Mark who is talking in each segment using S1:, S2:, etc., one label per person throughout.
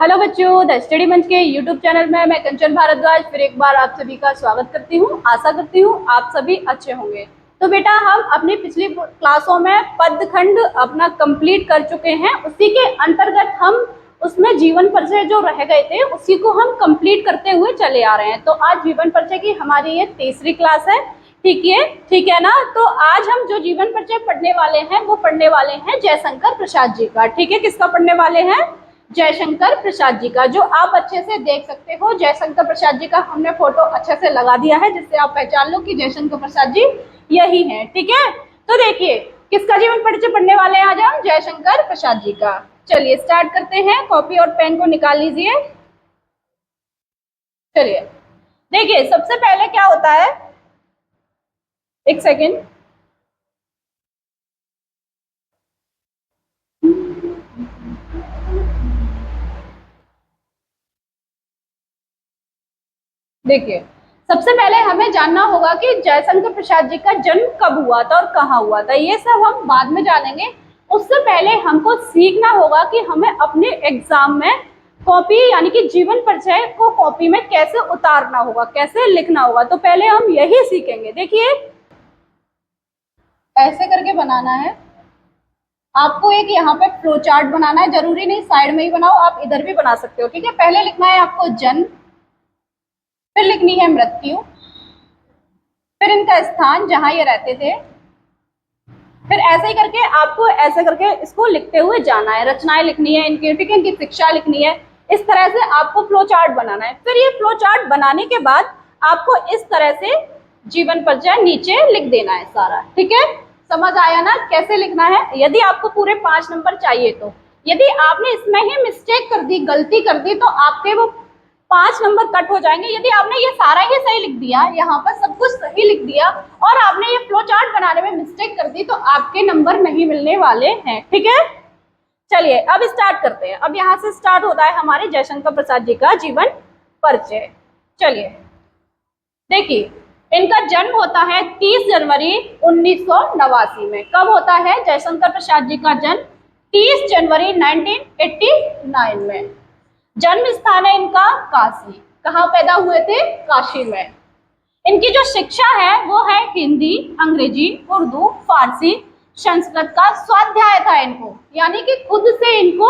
S1: Hello बच्चों, the study मंच के यूट्यूब चैनल में मैं कंचन भारद्वाज फिर एक बार आप सभी का स्वागत करती हूँ। आशा करती हूँ आप सभी अच्छे होंगे। तो बेटा, हम अपनी पिछली क्लासों में पदखंड अपना कंप्लीट कर चुके हैं। उसी के अंतर्गत हम उसमें जीवन परिचय जो रह गए थे उसी को हम कंप्लीट करते हुए चले आ रहे हैं। तो आज जीवन परिचय की हमारी ये तीसरी क्लास है। ठीक है ना। तो आज हम जो जीवन परिचय पढ़ने वाले हैं वो पढ़ने वाले हैं जयशंकर प्रसाद जी का। ठीक है, किसका पढ़ने वाले हैं? जयशंकर प्रसाद जी का, जो आप अच्छे से देख सकते हो। जयशंकर प्रसाद जी का हमने फोटो अच्छे से लगा दिया है जिससे आप पहचान लो कि जयशंकर प्रसाद जी यही हैं। ठीक है, तो देखिए किसका जीवन परिचय पढ़ने वाले हैं आज हम? जयशंकर प्रसाद जी का। चलिए स्टार्ट करते हैं। कॉपी और पेन को निकाल लीजिए। चलिए देखिए, सबसे पहले क्या होता है, एक सेकेंड। देखिए, सबसे पहले हमें जानना होगा कि जयशंकर प्रसाद जी का जन्म कब हुआ था और कहाँ हुआ था। ये सब हम बाद में जानेंगे। उससे पहले हमको सीखना होगा कि हमें अपने एग्जाम में कॉपी यानी कि जीवन परिचय को कॉपी में कैसे उतारना होगा, कैसे लिखना होगा। तो पहले हम यही सीखेंगे। देखिए, ऐसे करके बनाना है आपको। एक यहाँ पे फ्लो चार्ट बनाना है, जरूरी नहीं साइड में ही बनाओ, आप इधर भी बना सकते हो। ठीक है, पहले लिखना है आपको जन्म, फिर लिखनी है मृत्यु, फिर इनका स्थान जहां ये रहते थे, फिर ऐसे ही करके आपको ऐसे करके इसको लिखते हुए जाना है। रचनाएं लिखनी है इनकी, ठीक है, इनकी शिक्षा लिखनी है। इस तरह से आपको फ्लो चार्ट बनाना है। फिर ये फ्लो चार्ट बनाने के बाद आपको इस तरह से जीवन परिचय नीचे लिख देना है सारा। ठीक है, समझ आया ना कैसे लिखना है? यदि आपको पूरे 5 नंबर चाहिए तो यदि आपने इसमें ही मिस्टेक कर दी, गलती कर दी, तो आपके वो 5 नंबर कट हो जाएंगे। यदि आपने ये सारा ही सही लिख दिया, यहाँ पर सब कुछ सही लिख दिया और आपने ये फ्लो चार्ट बनाने में मिस्टेक कर दी, तो आपके नंबर नहीं मिलने वाले हैं। ठीक है, चलिए अब स्टार्ट करते हैं। अब यहाँ से स्टार्ट होता है हमारे जयशंकर प्रसाद जी का जीवन परिचय। चलिए देखिए, इनका जन्म होता है 30 जनवरी 1989 में। कब होता है जयशंकर प्रसाद जी का जन्म? 30 जनवरी 1989 में। जन्म स्थान है इनका काशी। कहाँ पैदा हुए थे? काशी में। इनकी जो शिक्षा है वो है हिंदी, अंग्रेजी, उर्दू, फारसी, संस्कृत का स्वाध्याय था इनको, यानी कि खुद से इनको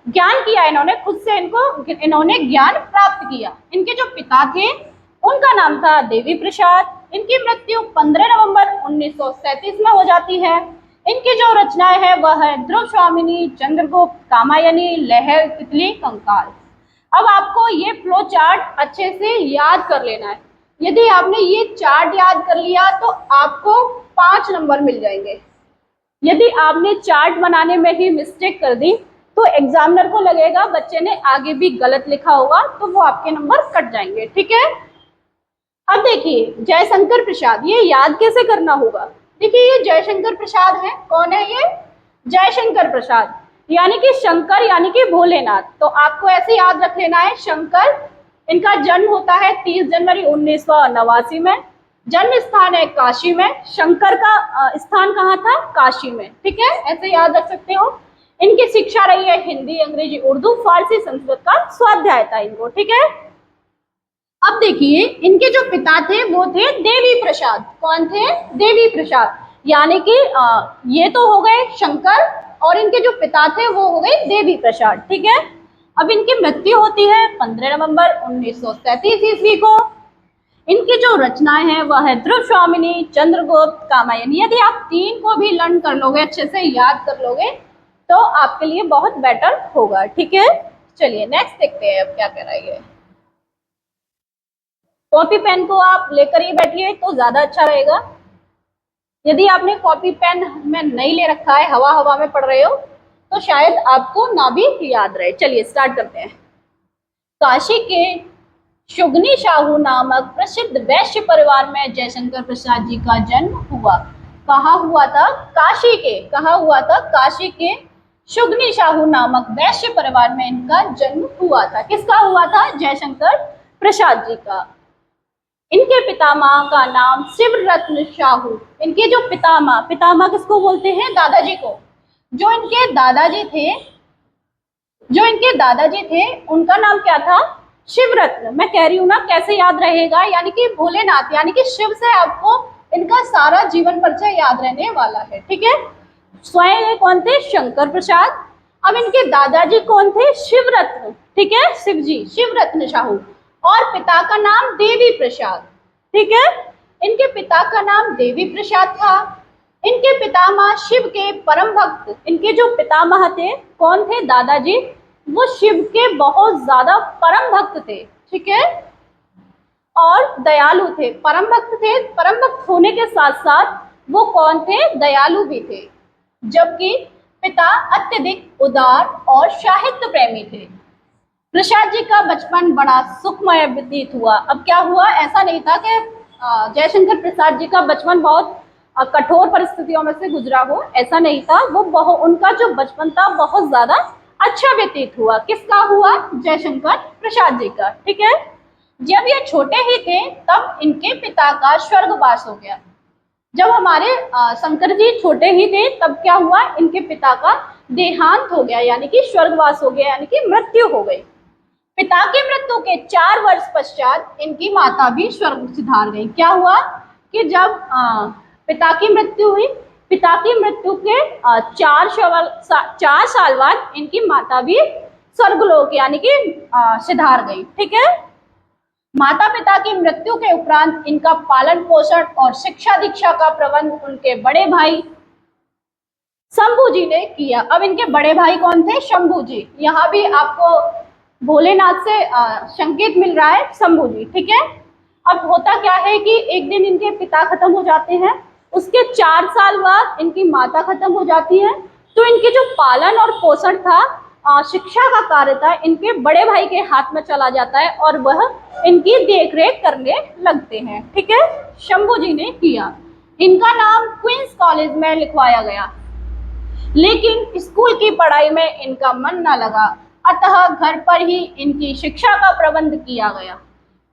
S1: ज्ञान किया इन्होंने, खुद से इन्होंने ज्ञान प्राप्त किया। इनके जो पिता थे उनका नाम था देवी प्रसाद। इनकी मृत्यु 15 नवंबर 1937 में हो जाती है। इनकी जो रचनाएं है वह है ध्रुव स्वामिनी, चंद्रगुप्त, कामायनी, लहर, तितली, कंकाल। अब आपको ये फ्लो चार्ट अच्छे से याद कर लेना है। यदि आपने ये चार्ट याद कर लिया तो आपको 5 नंबर मिल जाएंगे। यदि आपने चार्ट बनाने में ही मिस्टेक कर दी तो एग्जामिनर को लगेगा बच्चे ने आगे भी गलत लिखा होगा, तो वो आपके नंबर कट जाएंगे। ठीक है, अब देखिए जयशंकर प्रसाद, ये याद कैसे करना होगा? देखिए, ये जयशंकर प्रसाद है। कौन है ये? जयशंकर प्रसाद, यानी कि शंकर यानी कि भोलेनाथ। तो आपको ऐसे याद रख लेना है शंकर। इनका जन्म होता है 30 जनवरी 1989 में। जन्म स्थान है काशी में। शंकर का स्थान कहाँ था? काशी में। ठीक है, ऐसे याद रख सकते हो। इनकी शिक्षा रही है हिंदी, अंग्रेजी, उर्दू, फारसी, संस्कृत का स्वाध्याय था इनको। ठीक है, अब देखिए इनके जो पिता थे वो थे देवी प्रसाद। कौन थे? देवी प्रसाद, यानी कि ये तो हो गए शंकर और इनके जो पिता थे वो हो गए देवी प्रसाद। ठीक है, अब इनकी मृत्यु होती है 15 नवंबर 1937 ईस्वी को। इनकी जो रचनाएं हैं वह है ध्रुव स्वामिनी, चंद्रगुप्त, कामायनी। यदि आप 3 को भी लर्न कर लोगे, अच्छे से याद कर लोगे, तो आपके लिए बहुत बेटर होगा। ठीक है, चलिए नेक्स्ट देखते हैं अब क्या कह रहा है। कॉपी पेन को आप लेकर ही बैठिए तो ज्यादा अच्छा रहेगा। यदि आपने कॉपी पेन में नहीं ले रखा है, हवा हवा में पढ़ रहे हो, तो शायद आपको ना भी याद रहे। चलिए स्टार्ट करते हैं। काशी के शुगनी शाहू नामक प्रसिद्ध वैश्य परिवार में जयशंकर प्रसाद जी का जन्म हुआ। कहाँ हुआ था? काशी के। कहाँ हुआ था? काशी के शुगनी शाहू नामक वैश्य परिवार में इनका जन्म हुआ था। किसका हुआ था? जयशंकर प्रसाद जी का। इनके पितामह का नाम शिवरत्न शाहू। इनके जो पितामह, पितामह किसको बोलते हैं? दादाजी को। जो इनके दादाजी थे जो इनके दादाजी थे उनका नाम क्या था? शिवरत्न। मैं कह रही हूँ ना, कैसे याद रहेगा, यानी कि भोलेनाथ, यानी कि शिव से आपको इनका सारा जीवन परिचय याद रहने वाला है। ठीक है, स्वयं ये कौन थे? शंकर प्रसाद। अब इनके दादाजी कौन थे? शिवरत्न। ठीक है, शिव जी, शिवरत्न साहू। और पिता का नाम देवी प्रसाद। ठीक है, इनके पिता का नाम देवी प्रसाद था। इनके पितामह शिव के परम भक्त, इनके जो पितामह थे कौन थे? दादाजी, वो शिव के बहुत ज्यादा परम भक्त थे। ठीक है, और दयालु थे। परम भक्त थे, परम भक्त होने के साथ साथ वो कौन थे? दयालु भी थे। जबकि पिता अत्यधिक उदार और साहित्य प्रेमी थे। प्रसाद जी का बचपन बड़ा सुखमय व्यतीत हुआ। अब क्या हुआ, ऐसा नहीं था कि जयशंकर प्रसाद जी का बचपन बहुत कठोर परिस्थितियों में से गुजरा हो, ऐसा नहीं था। वो बहुत, उनका जो बचपन था बहुत ज्यादा अच्छा व्यतीत हुआ। किसका हुआ? जयशंकर प्रसाद जी का। ठीक है, जब ये छोटे ही थे तब इनके पिता का स्वर्गवास हो गया। जब हमारे शंकर जी छोटे ही थे तब क्या हुआ? इनके पिता का देहांत हो गया, यानी कि स्वर्गवास हो गया, यानी कि मृत्यु हो गई। पिता की मृत्यु के 4 वर्ष पश्चात इनकी माता भी स्वर्ग सिधार गई। क्या हुआ कि जब पिता की मृत्यु हुई, पिता की मृत्यु के 4 साल बाद इनकी माता भी स्वर्गलोक यानी कि सिधार गई। ठीक है, माता पिता की मृत्यु के उपरांत इनका पालन पोषण और शिक्षा दीक्षा का प्रबंध उनके बड़े भाई शंभू जी ने किया। अब इनके बड़े भाई कौन थे? शंभू जी। यहाँ भी आपको भोलेनाथ से संकेत मिल रहा है, शंभू जी। ठीक है, अब होता क्या है कि एक दिन इनके पिता खत्म हो जाते हैं, उसके 4 साल बाद इनकी माता खत्म हो जाती है। तो इनके जो पालन और पोषण था, शिक्षा का कार्य था, इनके बड़े भाई के हाथ में चला जाता है और वह इनकी देखरेख करने लगते हैं। ठीक है, शंभू जी ने किया। इनका नाम क्वींस कॉलेज में लिखवाया गया, लेकिन स्कूल की पढ़ाई में इनका मन न लगा, अतः घर पर ही इनकी शिक्षा का प्रबंध किया गया।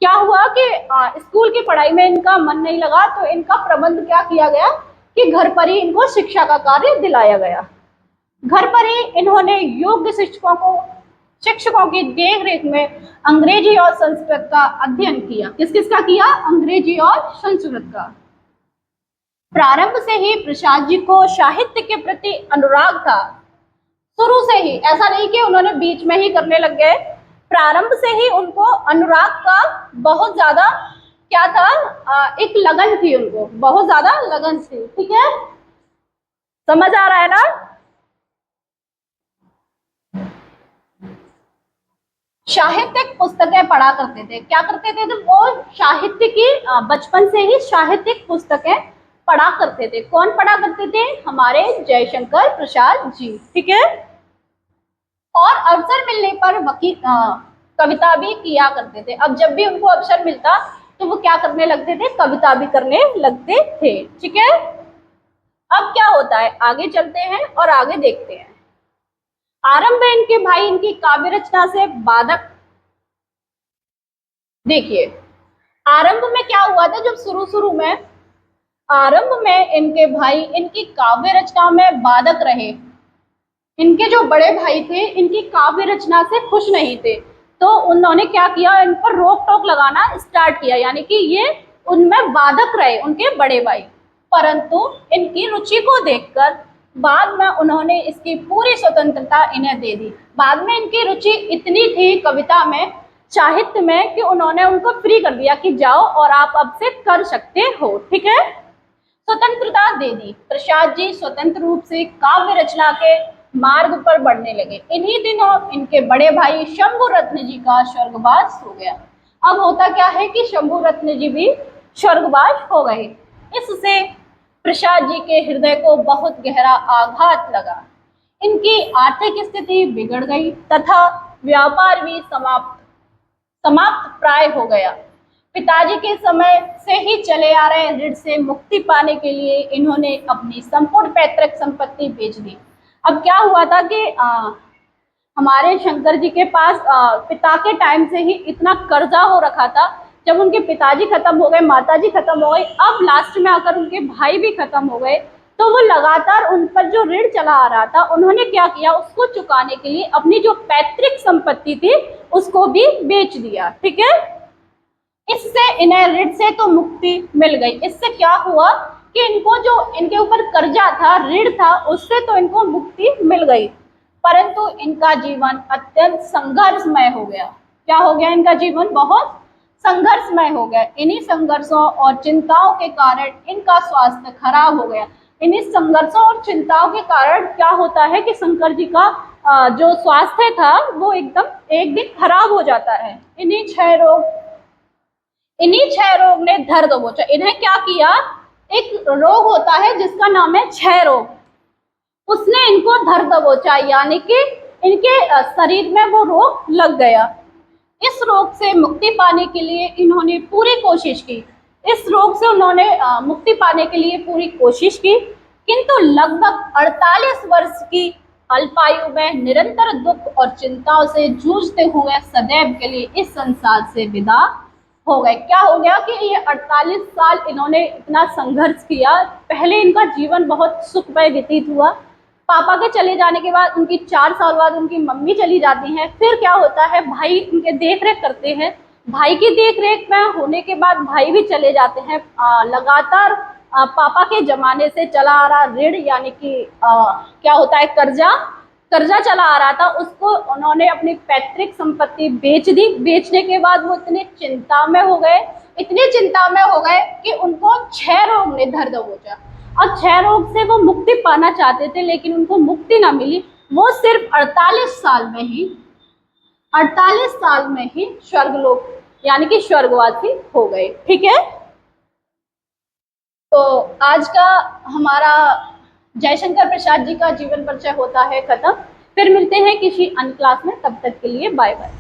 S1: क्या हुआ कि स्कूल की पढ़ाई में इनका मन नहीं लगा, तो इनका प्रबंध क्या किया गया कि घर पर ही इनको शिक्षा का कार्य दिलाया गया। घर पर ही इन्होंने योग्य शिक्षकों की देख रेख में अंग्रेजी और संस्कृत का अध्ययन किया। किस किस का किया? अंग्रेजी और संस्कृत का। प्रारंभ से ही प्रसाद जी को साहित्य के प्रति अनुराग था। शुरू से ही, ऐसा नहीं कि उन्होंने बीच में ही करने लग गए, प्रारंभ से ही उनको अनुराग का बहुत ज्यादा क्या था? एक लगन थी, उनको बहुत ज्यादा लगन थी। ठीक है, समझ आ रहा है ना? साहित्यिक पुस्तकें पढ़ा करते थे। क्या करते थे? तो वो साहित्य की बचपन से ही साहित्यिक पुस्तकें पढ़ा करते थे। कौन पढ़ा करते थे? हमारे जयशंकर प्रसाद जी। ठीक है, और अवसर मिलने पर कविता भी किया करते थे। अब जब भी उनको अवसर मिलता तो वो क्या करने लगते थे? कविता भी करने लगते थे। ठीक है, अब क्या होता है, आगे चलते हैं और आगे देखते हैं। आरंभ में इनके भाई इनकी काव्य रचना से बाधक। देखिए, आरंभ में क्या हुआ था? जब शुरू में आरंभ में इनके भाई इनकी काव्य रचना में बाधक रहे। इनके जो बड़े भाई थे इनकी काव्य रचना से खुश नहीं थे, तो उन्होंने क्या किया? इन पर रोक टोक लगाना स्टार्ट किया, यानी कि ये उनमें बाधक रहे, उनके बड़े भाई। परंतु इनकी रुचि को देखकर बाद में उन्होंने इसकी पूरी स्वतंत्रता इन्हें दे दी। बाद में इनकी रुचि इतनी थी कविता में, साहित्य में, कि उन्होंने उनको फ्री कर दिया कि जाओ और आप अब से कर सकते हो। ठीक है, स्वतंत्रता दे दी। प्रसाद जी स्वतंत्र रूप से काव्य रचना के मार्ग पर बढ़ने लगे। इन्हीं दिनों इनके बड़े भाई शंभु रत्न जी का स्वर्गवास हो गया। अब होता क्या है कि शंभु रत्न जी भी स्वर्गवास हो गए। इससे प्रसाद जी के हृदय को बहुत गहरा आघात लगा। इनकी आर्थिक स्थिति बिगड़ गई तथा व्यापार भी समाप्त प्राय हो गया। पिताजी के समय से ही चले आ रहे ऋण से मुक्ति पाने के लिए इन्होंने अपनी संपूर्ण पैतृक संपत्ति बेच दी। अब क्या हुआ था कि हमारे शंकर जी के पास पिता के टाइम से ही इतना कर्जा हो रखा था। जब उनके पिताजी खत्म हो गए, माताजी खत्म हो गई, अब लास्ट में आकर उनके भाई भी खत्म हो गए, तो वो लगातार उन पर जो ऋण चला आ रहा था, उन्होंने क्या किया, उसको चुकाने के लिए अपनी जो पैतृक संपत्ति थी उसको भी बेच दिया। ठीक है, इससे इन्हें ऋण से तो मुक्ति मिल गई। इससे क्या हुआ कि इनको जो इनके ऊपर कर्जा था, ऋण था, उससे तो इनको मुक्ति मिल गई, परंतु इनका जीवन अत्यंत संघर्षमय हो गया। क्या हो गया, इनका जीवन बहुत संघर्षमय हो गया। इन्हीं संघर्षों और चिंताओं के कारण इनका स्वास्थ्य खराब हो गया। इन्हीं संघर्षों और चिंताओं के कारण क्या होता है कि शंकर जी का जो स्वास्थ्य था वो एकदम एक दिन खराब हो जाता है। इन्हीं क्षय रोग ने धर दबोचा। इन्हें क्या किया, एक रोग होता है जिसका नाम है क्षय रोग, उसने इनको धर दबोचा, यानी कि इनके शरीर में वो रोग लग गया। इस रोग से मुक्ति पाने के लिए इन्होंने पूरी कोशिश की। इस रोग से उन्होंने मुक्ति पाने के लिए पूरी कोशिश की, किंतु लगभग 48 वर्ष की अल्पायु में निरंतर दुख और चिंताओं से जूझते हुए सदैव के लिए इस संसार से विदा हो गए। क्या हो गया कि ये 48 साल इन्होंने इतना संघर्ष किया। पहले इनका जीवन बहुत सुखमय व्यतीत हुआ। पापा के चले जाने के बाद उनकी 4 साल बाद उनकी मम्मी चली जाती हैं। फिर क्या होता है, भाई उनके देख रेख करते हैं। भाई की देख रेख में होने के बाद भाई भी चले जाते हैं। लगातार पापा के जमाने से चला आ रहा ऋण, यानी कि क्या होता है, कर्जा चला आ रहा था, उसको उन्होंने अपनी पैतृक संपत्ति बेच दी। बेचने के बाद वो इतने चिंता में हो गए, इतनी चिंता में हो गए कि उनको क्षय रोग ने धर दबोचा। और क्षय रोग से वो मुक्ति पाना चाहते थे, लेकिन उनको मुक्ति ना मिली। वो सिर्फ 48 साल में ही स्वर्गलोक यानी कि स्वर्गवासी हो गए। ठीक है, तो आज का हमारा जयशंकर प्रसाद जी का जीवन परिचय होता है खत्म। फिर मिलते हैं किसी अन्य क्लास में, तब तक के लिए बाय बाय।